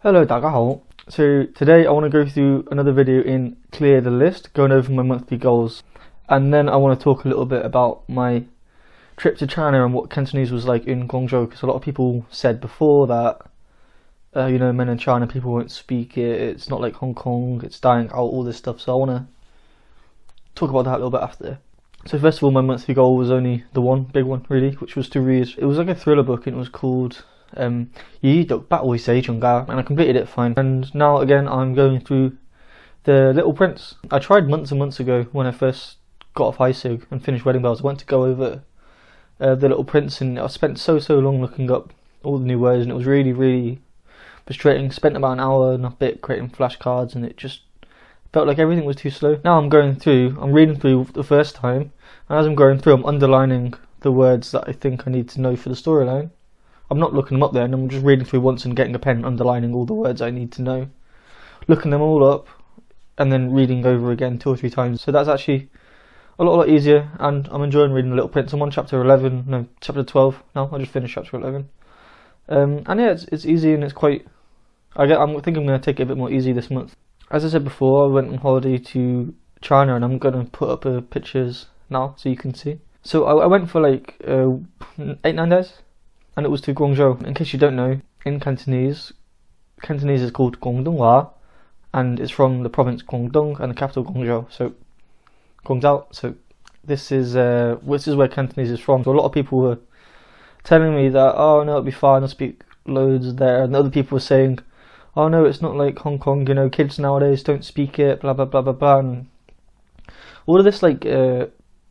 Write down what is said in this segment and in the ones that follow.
Hello, 大家好. So today I want to go through another video in Clear the List, going over my monthly goals, and then I want to talk a little bit about my trip to China and what Cantonese was like in Guangzhou, because a lot of people said before that men in China, people won't speak it, it's not like Hong Kong, it's dying out, all this stuff. So I want to talk about that a little bit after. So first of all, my monthly goal was only the one big one really, which was to read. It was like a thriller book, and it was called Yi Duk Bat Oi Sei Chung Ga, and I completed it fine. And now again I'm going through The Little Prince. I tried months and months ago when I first got off high school and finished Wedding Bells. I went to go over The Little Prince, and I spent so long looking up all the new words, and it was really frustrating. Spent about an hour and a bit creating flashcards, and it just felt like everything was too slow. Now I'm reading through the first time, and as I'm going through I'm underlining the words that I think I need to know for the storyline. I'm not looking them up there, and I'm just reading through once and getting a pen, underlining all the words I need to know, looking them all up, and then reading over again 2 or 3 times. So that's actually a lot easier, and I'm enjoying reading The Little Prince. I'm on chapter 12 now. I just finished chapter 11. And yeah, it's easy, and it's quite. I think I'm going to take it a bit more easy this month. As I said before, I went on holiday to China, and I'm going to put up pictures now so you can see. So I went for like 8-9 days. And it was to Guangzhou. In case you don't know, in Cantonese is called Guangdonghua, and it's from the province Guangdong and the capital Guangzhou. So Guangzhou. So this is where Cantonese is from. So a lot of people were telling me that, oh no, it'll be fine, I'll speak loads there, and other people were saying, oh no, it's not like Hong Kong, kids nowadays don't speak it, blah blah blah blah blah. And all of this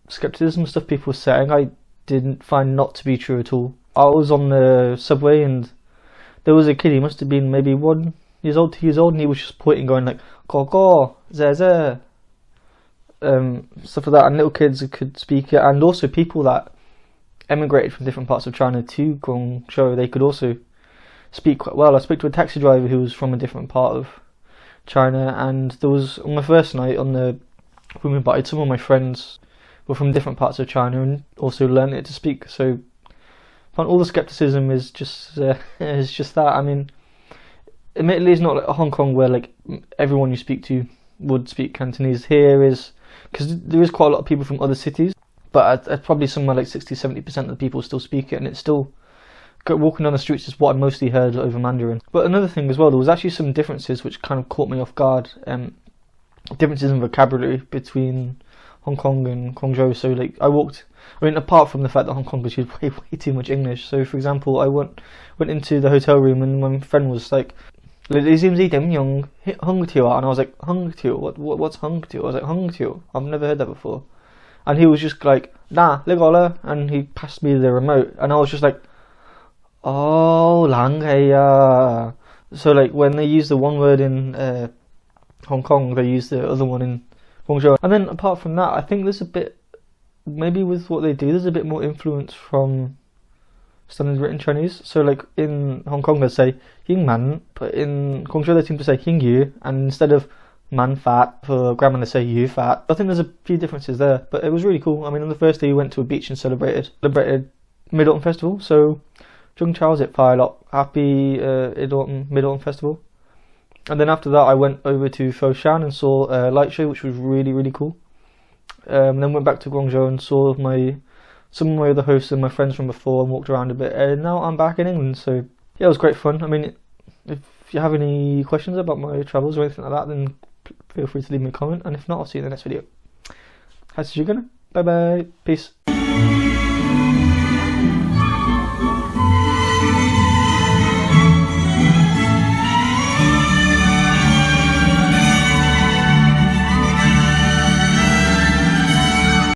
skepticism stuff people were saying, I didn't find not to be true at all. I was on the subway, and there was a kid, he must have been maybe 1 year old, 2 years old, and he was just pointing, going like, go go, zeh zeh, stuff like that, and little kids could speak it, and also people that emigrated from different parts of China to Guangzhou, they could also speak quite well. I spoke to a taxi driver who was from a different part of China, and there was, on my first night on the room invited, some of my friends were from different parts of China and also learned it to speak. So all the skepticism is just that. I mean, admittedly, it's not like Hong Kong where like everyone you speak to would speak Cantonese. Here is, because there is quite a lot of people from other cities, but probably somewhere like 60-70% of the people still speak it, and it's still walking down the streets is what I mostly heard over Mandarin. But another thing as well, there was actually some differences which kind of caught me off guard. Differences in vocabulary between Hong Kong and Guangzhou. So like apart from the fact that Hong Kong is way too much English. So for example, I went into the hotel room, and my friend was like, and I was like, Hung Tiu? What's Hung Tiu? I was like, Hung Tiu? I've never heard that before. And he was just like, nah, legola, and he passed me the remote, and I was just like, oh, lang ya. So like when they use the one word in Hong Kong, they use the other one in Guangzhou. And then apart from that, I think there's a bit, maybe with what they do, there's a bit more influence from standard written Chinese. So like in Hong Kong they say Ying Man, but in Guangzhou they seem to say Ying Yu, and instead of man fat for grammar they say yu fat. I think there's a few differences there, but it was really cool. I mean, on the first day we went to a beach and celebrated Mid-Autumn Festival. So Zheng Chao's it Fire Lot, happy Mid-Autumn Festival. And then after that I went over to Foshan and saw a light show, which was really cool. Then went back to Guangzhou and saw some of my other hosts and my friends from before, and walked around a bit, and now I'm back in England. So yeah, it was great fun. I mean, if you have any questions about my travels or anything like that, then feel free to leave me a comment, and if not, I'll see you in the next video. Bye bye, peace.